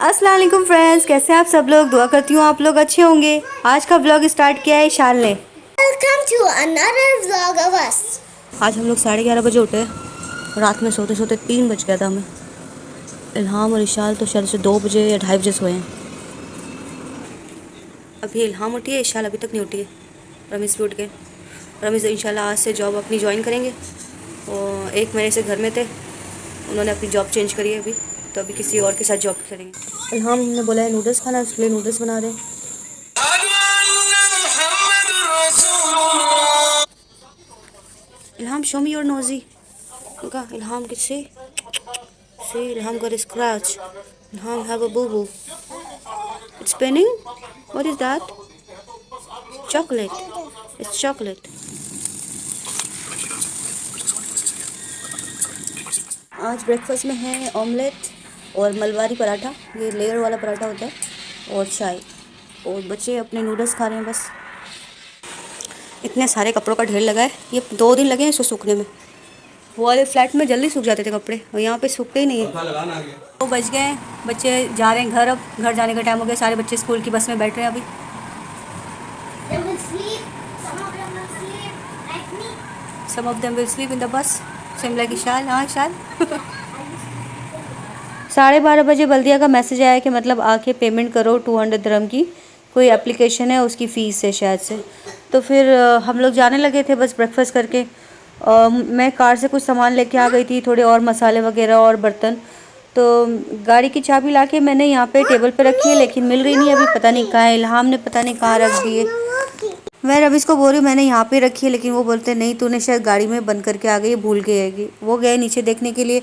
अस्सलाम वालेकुम फ्रेंड्स, कैसे हैं आप सब लोग। दुआ करती हूँ आप लोग अच्छे होंगे। आज का व्लॉग स्टार्ट किया है ईशान ने। Welcome to another vlog of us. आज हम लोग 11:30 बजे उठे। रात में सोते सोते 3 बज गया था हमें। इल्हाम और इशाल तो शायद से 2 बजे या 2:30 बजे सोए हैं। अभी इल्हाम उठी है, इशाल अभी तक नहीं उठी है। रमीज़ भी उठ गए। रमीज़ इंशाल्लाह आज से जॉब अपनी ज्वाइन करेंगे। और 1 महीने से घर में थे, उन्होंने अपनी जॉब चेंज करी है अभी, तो अभी किसी और के साथ जॉब करेंगे। इल्हाम ने बोला है नूडल्स खाना, उसके लिए नूडल्स बना रहे हैं। Ilham, show me your nosy. Okay, Ilham can see. See, Ilham got a scratch. Ilham have a boo boo. It's spinning. What is that? Chocolate. It's chocolate. आज ब्रेकफास्ट में है ऑमलेट और मलवारी पराठा। ये लेयर वाला पराठा होता है, और चाय। और बच्चे अपने नूडल्स खा रहे हैं बस। इतने सारे कपड़ों का ढेर लगा है। ये 2 दिन लगे हैं इसको सूखने में। वो वाले फ्लैट में जल्दी सूख जाते थे कपड़े, और यहाँ पे सूखते ही नहीं है। 2 बज गए हैं, बच्चे जा रहे हैं घर। अब घर जाने का टाइम हो गया। सारे बच्चे स्कूल की बस में बैठ रहे हैं अभी। Some of them will sleep in the bus. Same like Ishal. हाँ इशाल। 12:30 बजे बल्दिया का मैसेज आया कि मतलब आके पेमेंट करो 200 दिरहम की। कोई एप्लीकेशन है, उसकी फ़ीस है शायद से। तो फिर हम लोग जाने लगे थे बस ब्रेकफास्ट करके। मैं कार से कुछ सामान लेके आ गई थी, थोड़े और मसाले वगैरह और बर्तन। तो गाड़ी की चाबी लाके मैंने यहाँ पे टेबल पे रखी है, लेकिन मिल रही नहीं अभी। पता नहीं कहाँ है। इल्हाम ने पता नहीं कहाँ रख दी है। मैं रमीज़ को बोल रही हूँ मैंने यहाँ पे रखी है, लेकिन वो बोलते नहीं, तूने शायद गाड़ी में बंद करके आ गई, भूल गई है। वो गए नीचे देखने के लिए।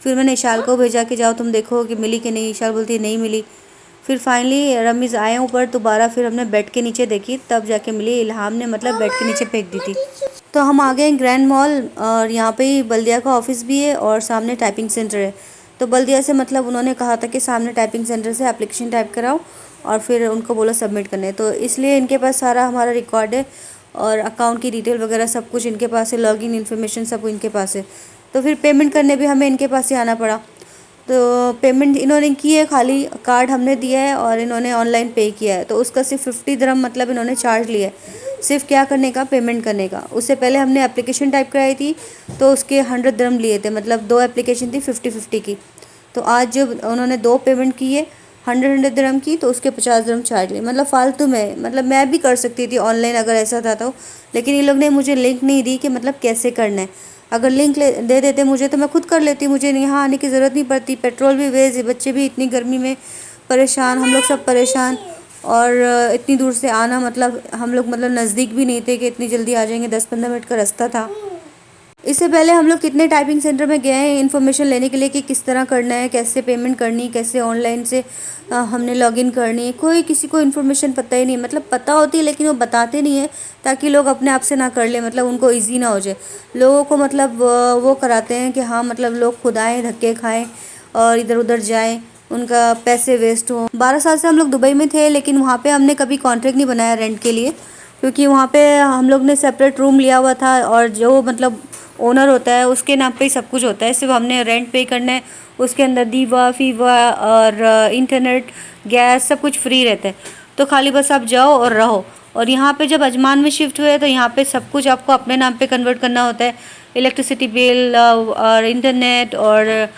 फिर मैंने इशाल को भेजा कि जाओ तुम देखो कि मिली कि नहीं। इशाल बोलती है नहीं मिली। फिर फाइनली रमीज़ आए ऊपर दोबारा। फिर हमने बेड के नीचे देखी, तब जाके मिली। इल्हाम ने मतलब बेड के नीचे फेंक दी थी। तो हम आ गए ग्रैंड मॉल, और यहाँ पे ही बल्दिया का ऑफिस भी है और सामने टाइपिंग सेंटर है। तो बल्दिया से मतलब उन्होंने कहा था कि सामने टाइपिंग सेंटर से एप्लीकेशन टाइप कराओ और फिर उनको बोलो सबमिट करने। तो इसलिए इनके पास सारा हमारा रिकॉर्ड है, और अकाउंट की डिटेल वगैरह सब कुछ इनके पास है। लॉगिन इन्फॉर्मेशन सब इनके पास है। तो फिर पेमेंट करने भी हमें इनके पास ही आना पड़ा। तो पेमेंट इन्होंने की है, खाली कार्ड हमने दिया है और इन्होंने ऑनलाइन पे किया है। तो उसका सिर्फ 50 दिरहम मतलब इन्होंने चार्ज लिया है, सिर्फ क्या करने का, पेमेंट करने का। उससे पहले हमने एप्लीकेशन टाइप कराई थी, तो उसके 100 दिरहम लिए थे। मतलब 2 एप्लीकेशन थी 50-50 की। तो आज जब उन्होंने 2 पेमेंट की है 100 दिरहम की, तो उसके 50 दिरहम चार्ज लिए। मतलब फालतू में, मतलब मैं भी कर सकती थी ऑनलाइन अगर ऐसा था तो। लेकिन ये लोग ने मुझे लिंक नहीं दी कि मतलब कैसे करना है। अगर लिंक दे देते मुझे तो मैं खुद कर लेती। मुझे यहाँ आने की ज़रूरत नहीं पड़ती। पेट्रोल भी वेस्ट है, बच्चे भी इतनी गर्मी में परेशान, हम लोग सब परेशान। और इतनी दूर से आना, मतलब हम लोग मतलब नज़दीक भी नहीं थे कि इतनी जल्दी आ जाएंगे। 10-15 मिनट का रास्ता था। इससे पहले हम लोग कितने टाइपिंग सेंटर में गए हैं इन्फॉर्मेशन लेने के लिए कि किस तरह करना है, कैसे पेमेंट करनी, कैसे ऑनलाइन से हमने लॉगिन करनी है। कोई किसी को इन्फॉर्मेशन पता ही नहीं। मतलब पता होती है लेकिन वो बताते नहीं है, ताकि लोग अपने आप से ना कर ले, मतलब उनको इजी ना हो जाए। लोगों को मतलब वो कराते हैं कि हाँ मतलब लोग खुद आएँ, धक्के खाएँ और इधर उधर जाएँ, उनका पैसे वेस्ट हो। 12 साल से हम लोग दुबई में थे, लेकिन वहाँ पे हमने कभी कॉन्ट्रैक्ट नहीं बनाया रेंट के लिए, क्योंकि वहाँ पे हम लोग ने सेपरेट रूम लिया हुआ था, और जो मतलब ओनर होता है उसके नाम पे ही सब कुछ होता है। सिर्फ हमने रेंट पे करना है। उसके अंदर दीवा फीवा और इंटरनेट गैस सब कुछ फ्री रहता है। तो खाली बस आप जाओ और रहो। और यहाँ पे जब अजमान में शिफ्ट हुए तो यहाँ पे सब कुछ आपको अपने नाम पे कन्वर्ट करना होता है। इलेक्ट्रिसिटी बिल और इंटरनेट और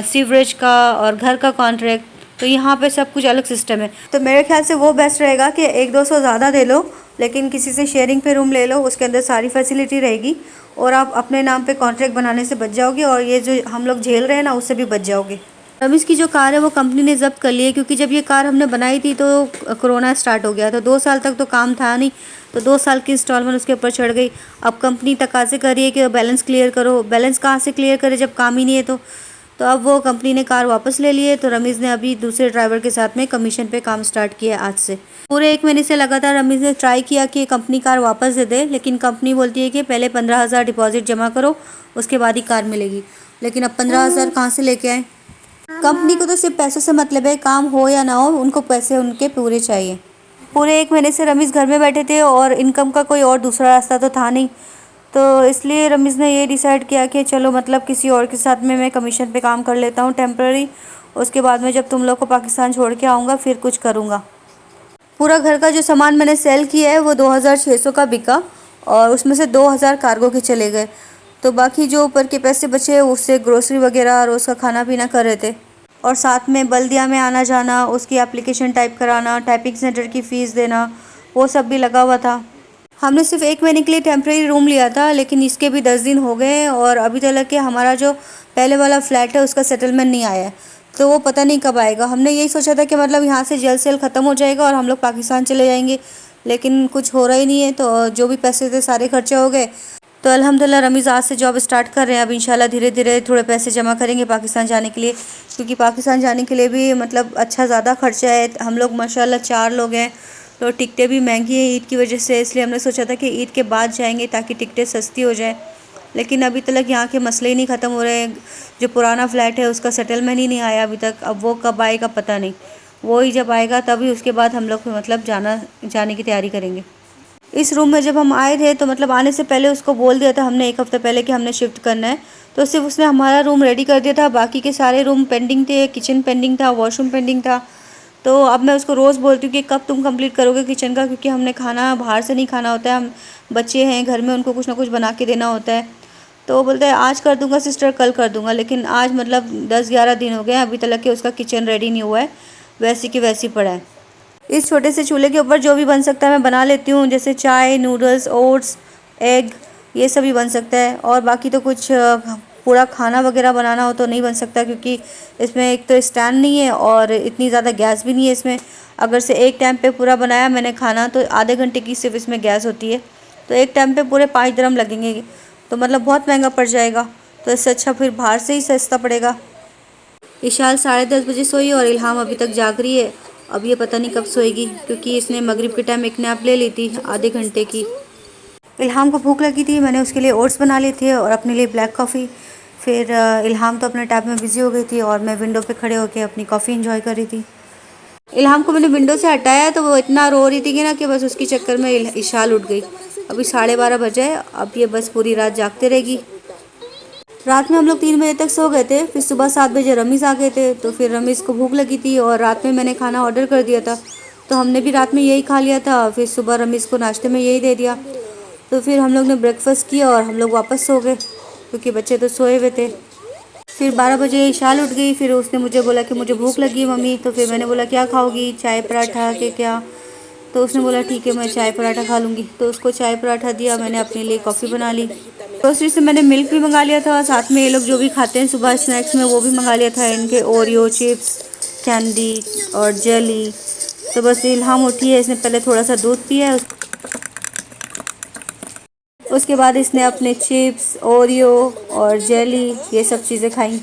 सीवरेज का और घर का कॉन्ट्रैक्ट। तो यहाँ पे सब कुछ अलग सिस्टम है। तो मेरे ख्याल से वो बेस्ट रहेगा कि 100-200 ज़्यादा दे लो, लेकिन किसी से शेयरिंग पे रूम ले लो, उसके अंदर सारी फैसिलिटी रहेगी, और आप अपने नाम पे कॉन्ट्रैक्ट बनाने से बच जाओगे, और ये जो हम लोग झेल रहे हैं ना उससे भी बच जाओगे। रमीज़ की जो कार है वो कंपनी ने ज़ब्त कर ली है, क्योंकि जब ये कार हमने बनाई थी तो कोरोना स्टार्ट हो गया। तो 2 साल तक तो काम था नहीं, तो 2 साल की इंस्टॉलमेंट उसके ऊपर चढ़ गई। अब कंपनी तकाज़े कर रही है कि बैलेंस क्लियर करो। बैलेंस कहाँ से क्लियर करे जब काम ही नहीं है। तो अब वो कंपनी ने कार वापस ले ली है। तो रमीज़ ने अभी दूसरे ड्राइवर के साथ में कमीशन पे काम स्टार्ट किया है आज से। पूरे 1 महीने से लगातार रमीज़ ने ट्राई किया कि कंपनी कार वापस दे दे, लेकिन कंपनी बोलती है कि पहले 15,000 डिपॉजिट जमा करो, उसके बाद ही कार मिलेगी। लेकिन अब 15,000 कहाँ से लेके आए। कंपनी को तो सिर्फ पैसों से मतलब है, काम हो या ना हो उनको पैसे उनके पूरे चाहिए। पूरे 1 महीने से रमीज़ घर में बैठे थे और इनकम का कोई और दूसरा रास्ता तो था नहीं। तो इसलिए रमीज़ ने ये डिसाइड किया कि चलो मतलब किसी और के साथ में मैं कमीशन पे काम कर लेता हूँ टेम्पररी, उसके बाद में जब तुम लोग को पाकिस्तान छोड़ के आऊँगा फिर कुछ करूँगा। पूरा घर का जो सामान मैंने सेल किया है वो 2600 का बिका और उसमें से 2000 कार्गो के चले गए। तो बाकी जो ऊपर के पैसे बचे उससे ग्रोसरी वगैरह रोज़ का खाना पीना कर रहे थे। और साथ में बल्दिया में आना जाना, उसकी एप्लीकेशन टाइप कराना, टाइपिंग सेंटर की फ़ीस देना, वो सब भी लगा हुआ था। हमने सिर्फ 1 महीने के लिए टेम्प्रेरी रूम लिया था, लेकिन इसके भी 10 दिन हो गए और अभी तक के हमारा जो पहले वाला फ्लैट है उसका सेटलमेंट नहीं आया है। तो वो पता नहीं कब आएगा। हमने यही सोचा था कि मतलब यहाँ से जल्द से जल्द ख़त्म हो जाएगा और हम लोग पाकिस्तान चले जाएंगे, लेकिन कुछ हो रहा ही नहीं है। तो जो भी पैसे थे सारे खर्चे हो गए। तो अल्हम्दुलिल्लाह रमीज़ आज से जॉब स्टार्ट कर रहे हैं। अब इंशाल्लाह धीरे धीरे थोड़े पैसे जमा करेंगे पाकिस्तान जाने के लिए, क्योंकि पाकिस्तान जाने के लिए भी मतलब अच्छा ज़्यादा खर्चा है। हम लोग माशाल्लाह 4 लोग हैं, तो टिकटें भी महंगी हैं ईद की वजह से। इसलिए हमने सोचा था कि ईद के बाद जाएंगे ताकि टिकटें सस्ती हो जाए, लेकिन अभी तक यहाँ के मसले ही नहीं ख़त्म हो रहे हैं। जो पुराना फ्लैट है उसका सेटलमेंट ही नहीं आया अभी तक। अब वो कब आएगा पता नहीं, वो ही जब आएगा तभी उसके बाद हम लोग मतलब जाने की तैयारी करेंगे। इस रूम में जब हम आए थे तो मतलब आने से पहले उसको बोल दिया था हमने 1 हफ़्ते पहले कि हमने शिफ्ट करना है। तो सिर्फ उसने हमारा रूम रेडी कर दिया था, बाकी के सारे रूम पेंडिंग थे। किचन पेंडिंग था, वॉशरूम पेंडिंग था। तो अब मैं उसको रोज़ बोलती हूँ कि कब तुम कंप्लीट करोगे किचन का, क्योंकि हमने खाना बाहर से नहीं खाना होता है। हम बच्चे हैं घर में, उनको कुछ ना कुछ बना के देना होता है। तो वो बोलता है आज कर दूंगा सिस्टर, कल कर दूंगा। लेकिन आज मतलब 10-11 दिन हो गए अभी तक कि उसका किचन रेडी नहीं हुआ है, वैसी की वैसी पड़ा है। इस छोटे से चूल्हे के ऊपर जो भी बन सकता है मैं बना लेती हूँ, जैसे चाय, नूडल्स, ओट्स, एग, ये सब भी बन सकता है। और बाकी तो कुछ पूरा खाना वगैरह बनाना हो तो नहीं बन सकता, क्योंकि इसमें एक तो स्टैंड नहीं है और इतनी ज़्यादा गैस भी नहीं है इसमें। अगर से एक टाइम पे पूरा बनाया मैंने खाना तो आधे घंटे की सिर्फ इसमें गैस होती है, तो एक टाइम पे पूरे 5 दिरहम लगेंगे, तो मतलब बहुत महंगा पड़ जाएगा। तो इससे अच्छा फिर बाहर से ही सस्ता पड़ेगा। इशाल 10:30 बजे सोई और इल्हाम अभी तक जाग रही है। अब ये पता नहीं कब सोएगी, क्योंकि इसने मगरिब के टाइम एक नैप ले ली थी आधे घंटे की। इल्हाम को भूख लगी थी, मैंने उसके लिए ओट्स बना लिए थे और अपने लिए ब्लैक कॉफ़ी। फिर इल्हाम तो अपने टैब में बिज़ी हो गई थी और मैं विंडो पे खड़े होकर अपनी कॉफ़ी इंजॉय कर रही थी। इल्हाम को मैंने विंडो से हटाया तो वो इतना रो रही थी कि ना कि बस उसके चक्कर में इशाल उठ गई। अभी 12:30 बजे है, अब ये बस पूरी रात जागते रहेगी। रात में हम लोग 3 बजे तक सो गए थे। फिर सुबह 7 बजे रमीज़ आ गए थे, तो फिर रमीज़ को भूख लगी थी और रात में मैंने खाना ऑर्डर कर दिया था, तो हमने भी रात में यही खा लिया था। फिर सुबह रमीज़ को नाश्ते में यही दे दिया। तो फिर हम लोग ने ब्रेकफास्ट किया और हम लोग वापस सो गए, क्योंकि बच्चे तो सोए हुए थे। फिर 12 बजे इशाल उठ गई। फिर उसने मुझे बोला कि मुझे भूख लगी मम्मी। तो फिर मैंने बोला क्या खाओगी, चाय पराठा के क्या? तो उसने बोला ठीक है मैं चाय पराठा खा लूँगी। तो उसको चाय पराठा दिया, मैंने अपने लिए कॉफ़ी बना ली। ग्रोसरी से मैंने मिल्क भी मंगा लिया था, साथ में ये लोग जो भी खाते हैं सुबह स्नैक्स में वो भी मंगा लिया था, इनके ओरियो चिप्स, कैंडी और जेली। तो बस इल्हाम उठी है, इसने पहले थोड़ा सा दूध पिया है, उसके बाद इसने अपने चिप्स, ओरियो और जेली ये सब चीज़ें खाई।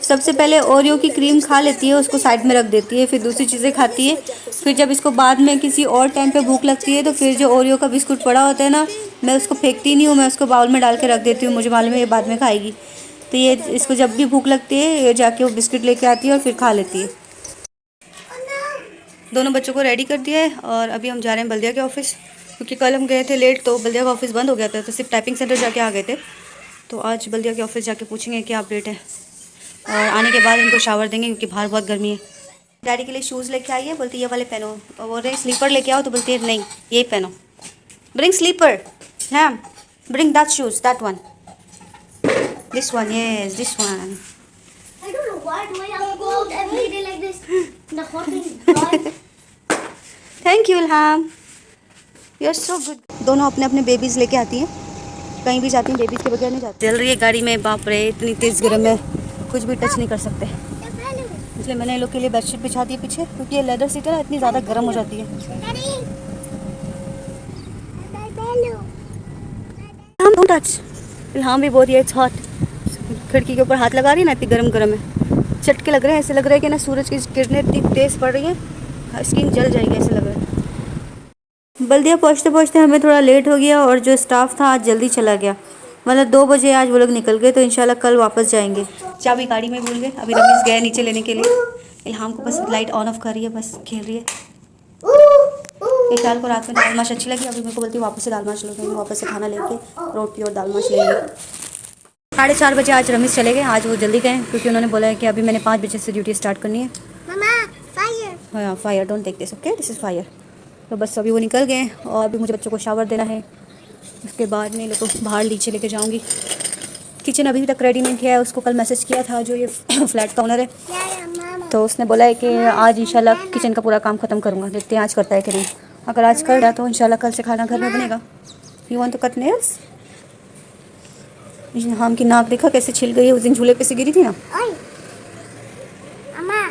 सबसे पहले ओरियो की क्रीम खा लेती है, उसको साइड में रख देती है, फिर दूसरी चीज़ें खाती है। फिर जब इसको बाद में किसी और टाइम पे भूख लगती है तो फिर जो ओरियो का बिस्कुट पड़ा होता है ना, मैं उसको फेंकती नहीं हूँ, मैं उसको बाउल में डाल के रख देती हूँ, मुझे मालूम है ये बाद में खाएगी। तो ये इसको जब भी भूख लगती है ये जाके वो बिस्कुट लेके आती है और फिर खा लेती है। दोनों बच्चों को रेडी कर दिया है और अभी हम जा रहे हैं बल्दिया के ऑफिस, क्योंकि कल हम गए थे लेट तो बल्दिया का ऑफिस बंद हो गया था, तो सिर्फ टाइपिंग सेंटर जाके आ गए थे। तो आज बल्दिया के ऑफिस जाके पूछेंगे क्या अपडेट है, और आने के बाद इनको शावर देंगे क्योंकि बाहर बहुत गर्मी है। डैडी के लिए शूज़ लेके आई है, बोलती है ये वाले पहनो, और बोल रहे स्लीपर लेके आओ तो बोलती है नहीं ये पहनो। ब्रिंग स्लीपर, हाँ bring that shoes, that one, this one, yes this one. I don't know why do I have to go out every day like this? The hot is thank you Ilham, you are so good. दोनों अपने अपने babies लेके आती हैं, कहीं भी जाती हैं बेबीज़ के बगैर नहीं जाती। चल रही है गाड़ी में, बाप रे इतनी तेज़ गर्म है, कुछ भी टच नहीं कर सकते। इसलिए मैंने इन लोग के लिए बेडशीट बिछा दी पीछे, क्योंकि ये लेदर सीट है ना इतनी ज़्यादा गर्म हो जाती है। हम डोंट टच, इल्हाम भी बोल रही है इट्स हॉट। खिड़की के ऊपर हाथ लगा रही है ना, इतनी गर्म गर्म है, चटके लग रहे हैं, ऐसे लग रहा है कि ना सूरज की किरणें इतनी तेज़ पड़ रही हैं, स्किन जल जाएगी ऐसे लग रहा है। बल्दिया पहुँचते पहुँचते हमें थोड़ा लेट हो गया और जो स्टाफ था आज जल्दी चला गया, मतलब 2 बजे आज वो लोग निकल गए, तो इंशाल्लाह कल वापस जाएंगे। चाबी गाड़ी में भूल गए, अभी रमीज़ गया नीचे लेने के लिए। इल्हाम को बस लाइट ऑन ऑफ कर रही है, बस खेल रही है। इशाल को रात में दाल माश अच्छी लगी, अभी मेरे को बोलती है वापस से दाल माश लो, वापस से खाना लेके रोटी और दाल माश लेंगे। 4:30 बजे आज रमेश चले गए। आज वो जल्दी गए क्योंकि उन्होंने बोला है कि अभी मैंने 5 बजे से ड्यूटी स्टार्ट करनी है। Mama, fire. हाँ fire, don't take this, okay, this is fire. तो बस अभी वो निकल गए और अभी मुझे बच्चों को शावर देना है। उसके बाद में लोग को बाहर नीचे लेके जाऊँगी। किचन अभी तक रेडी नहीं किया है। उसको कल मैसेज किया था जो ये फ्लैट का ओनर है, Mama. तो उसने बोला है कि आज इंशाल्लाह किचन का पूरा काम ख़त्म करूँगा। देखते हैं आज करता है कि नहीं। अगर आज कर रहा तो इंशाल्लाह कल से खाना घर में बनेगा। You want to cut nails? हम की नाक देखा कैसे छिल गई है, उस दिन झूले पे से गिरी थी ना। Oi. Mama.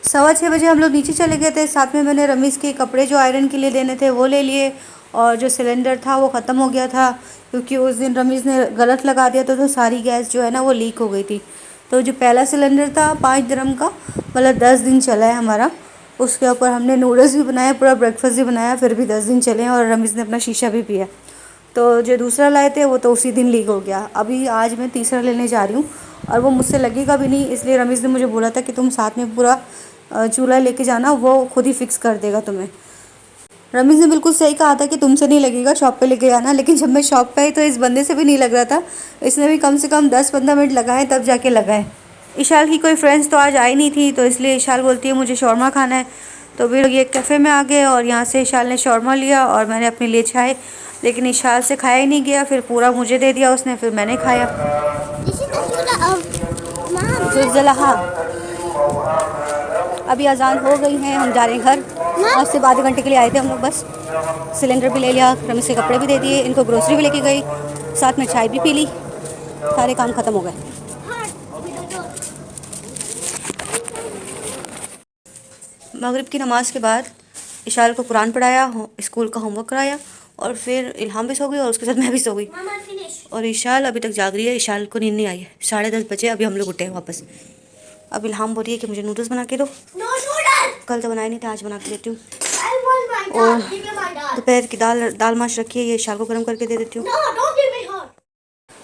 6:15 बजे हम लोग नीचे चले गए थे। साथ में मैंने रमीज़ के कपड़े जो आयरन के लिए लेने थे वो ले लिए, और जो सिलेंडर था वो ख़त्म हो गया था क्योंकि उस दिन रमीज़ ने गलत लगा दिया था, तो सारी गैस जो है ना वो लीक हो गई थी। तो जो पहला सिलेंडर था 5 दिरहम का, मतलब 10 दिन चला है हमारा। उसके ऊपर हमने नूडल्स भी बनाया, पूरा ब्रेकफास्ट भी बनाया, फिर भी 10 दिन चले, और रमीज़ ने अपना शीशा भी पिया। तो जो दूसरा लाए थे वो तो उसी दिन लीक हो गया। अभी आज मैं तीसरा लेने जा रही हूँ और वो मुझसे लगेगा भी नहीं, इसलिए रमीज़ ने मुझे बोला था कि तुम साथ में पूरा चूल्हा लेके जाना, वो खुद ही फिक्स कर देगा तुम्हें। रमीज़ ने बिल्कुल सही कहा था कि तुमसे नहीं लगेगा, शॉप पे लेके जाना। लेकिन जब मैं शॉप पे आई तो इस बंदे से भी नहीं लग रहा था। इसने भी कम से कम 10-15 मिनट लगाए तब जाके लगाए। इशाल की कोई फ्रेंड्स तो आज आई नहीं थी, तो इसलिए इशाल बोलती है मुझे शौरमा खाना है। तो फिर ये कैफ़े में आ गए और यहाँ से इशाल ने शौरमा लिया और मैंने अपने लिए चाय, लेकिन इशाल से खाया ही नहीं गया। फिर पूरा मुझे दे दिया उसने, फिर मैंने खाया। This is the soda of Mom. जुलजला, हाँ। अभी अजान हो गई है, हम जा रहे हैं घर। आज से आधे घंटे के लिए आए थे हम लोग बस। सिलेंडर भी ले लिया, रमीज़ के कपड़े भी दे दिए, इनको ग्रोसरी भी लेके गई, साथ में चाय भी पी ली। सारे काम ख़त्म हो गए। मगरिब की नमाज़ के बाद इशाल को कुरान पढ़ाया, स्कूल का होमवर्क कराया, और फिर इल्हाम भी सो गई और उसके साथ मैं भी सो गई। Mama, finish. और इशाल अभी तक जाग रही है। इशाल को नींद नहीं आई है। 10:30 बजे अभी हम लोग उठे हैं वापस। अब इल्हाम बोल रही है कि मुझे नूडल्स बना के दो। No noodles. कल तो बनाए नहीं थे, आज बना के देती हूँ। I want my dad. Give me my dad. दोपहर की दाल माश रखी है, ये इशाल को गर्म करके दे देती हूँ। No, don't give me her.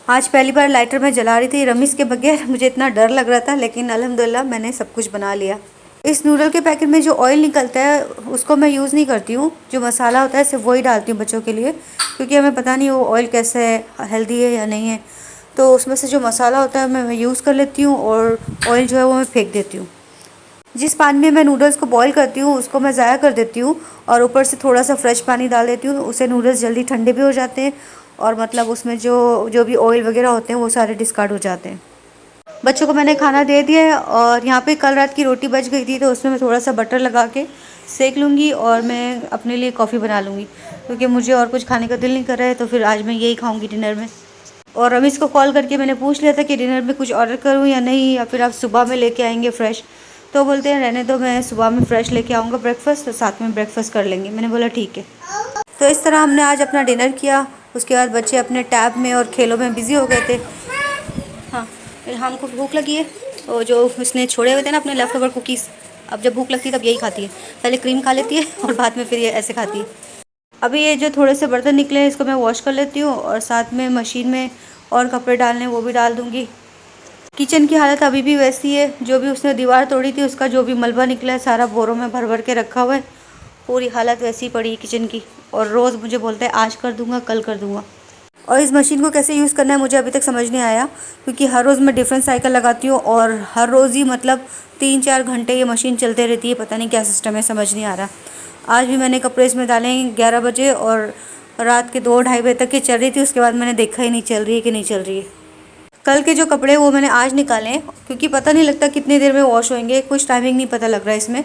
आज पहली बार लाइटर में जला रही थी रमीज़ के बगैर। मुझे इतना डर लग रहा था, लेकिन अल्हम्दुलिल्लाह मैंने सब कुछ बना लिया। इस नूडल के पैकेट में जो ऑयल निकलता है उसको मैं यूज़ नहीं करती हूँ। जो मसाला होता है सिर्फ वही डालती हूँ बच्चों के लिए, क्योंकि हमें पता नहीं वो ऑयल कैसा है, हेल्दी है या नहीं है। तो उसमें से जो मसाला होता है मैं यूज़ कर लेती हूँ, और ऑयल जो है वो मैं फेंक देती हूँ। जिस पानी में मैं नूडल्स को बॉईल करती हूँ उसको मैं ज़ाया कर देती हूँ, और ऊपर से थोड़ा सा फ्रेश पानी डाल देती हूँ। उससे नूडल्स जल्दी ठंडे भी हो जाते हैं, और मतलब उसमें जो भी ऑयल वगैरह होते हैं वो सारे डिस्कार्ड हो जाते हैं। बच्चों को मैंने खाना दे दिया है, और यहाँ पे कल रात की रोटी बच गई थी, तो उसमें मैं थोड़ा सा बटर लगा के सेक लूँगी, और मैं अपने लिए कॉफ़ी बना लूँगी, क्योंकि मुझे और कुछ खाने का दिल नहीं कर रहा है। तो फिर आज मैं यही खाऊँगी डिनर में। और रमीज़ को कॉल करके मैंने पूछ लिया था कि डिनर में कुछ ऑर्डर करूँ या नहीं, या फिर आप सुबह में लेके आएंगे फ़्रेश। तो बोलते हैं रहने दो, मैं सुबह में फ़्रेश लेके आऊँगा ब्रेकफास्ट, तो साथ में ब्रेकफास्ट कर लेंगे। मैंने बोला ठीक है। तो इस तरह हमने आज अपना डिनर किया। उसके बाद बच्चे अपने टैब में और खेलों में बिज़ी हो गए थे। हाँ, इल्हाम को भूख लगी है, और जो उसने छोड़े हुए थे ना अपने लेफ्ट ओवर कुकीज़, अब जब भूख लगती है तब यही खाती है। पहले क्रीम खा लेती है और बाद में फिर ये ऐसे खाती है। अभी ये जो थोड़े से बर्तन निकले हैं इसको मैं वॉश कर लेती हूँ, और साथ में मशीन में और कपड़े डालने वो भी डाल दूँगी। किचन की हालत अभी भी वैसी है। जो भी उसने दीवार तोड़ी थी उसका जो भी मलबा निकला है सारा बोरों में भर भर के रखा हुआ है। पूरी हालत वैसी पड़ी है किचन की, और रोज़ मुझे बोलता है आज कर दूँगा, कल कर दूँगा। और इस मशीन को कैसे यूज़ करना है मुझे अभी तक समझ नहीं आया, क्योंकि हर रोज़ मैं डिफरेंट साइकिल लगाती हूँ, और हर रोज़ ही मतलब 3-4 घंटे ये मशीन चलते रहती है। पता नहीं क्या सिस्टम है, समझ नहीं आ रहा। आज भी मैंने कपड़े इसमें डाले 11 बजे, और रात के 2-2:30 बजे तक ये चल रही थी। उसके बाद मैंने देखा ही नहीं चल रही है कि नहीं चल रही है। कल के जो कपड़े वो मैंने आज निकाले हैं, क्योंकि पता नहीं लगता कितनी देर में वॉश होंगे, कुछ टाइमिंग नहीं पता लग रहा है इसमें।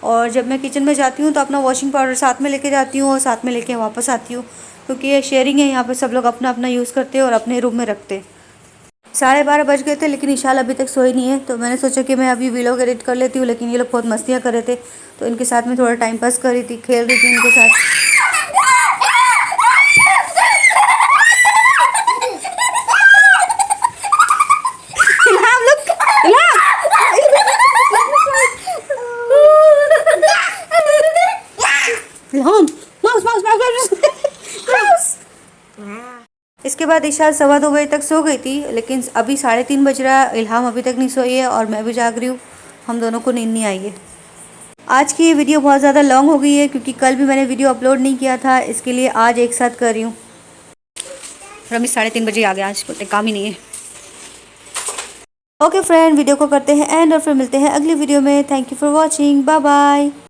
और जब मैं किचन में जाती हूँ तो अपना वॉशिंग पाउडर साथ में लेके जाती हूँ, और साथ में लेके वापस आती हूँ, क्योंकि ये शेयरिंग है। यहाँ पे सब लोग अपना अपना यूज़ करते हैं और अपने रूम में रखते हैं। 12:30 बज गए थे, लेकिन इशाल अभी तक सोई नहीं है। तो मैंने सोचा कि मैं अभी व्लॉग एडिट कर लेती हूँ, लेकिन ये लोग बहुत मस्तियाँ कर रहे थे, तो इनके साथ में थोड़ा टाइम पास कर रही थी, खेल रही थी इनके साथ। इसके बाद इशाल 2:15 बजे तक सो गई थी, लेकिन अभी 3:30 बज रहा है। इल्हाम अभी तक नहीं सोई है और मैं भी जाग रही हूँ। हम दोनों को नींद नहीं आई है। आज की ये वीडियो बहुत ज़्यादा लॉन्ग हो गई है, क्योंकि कल भी मैंने वीडियो अपलोड नहीं किया था, इसके लिए आज एक साथ कर रही हूँ। रमीज़ 3:30 बजे आ गया, आज कोई काम ही नहीं है। ओके फ्रेंड, वीडियो को करते हैं एंड और फिर मिलते हैं अगली वीडियो में। Thank you for watching, bye bye.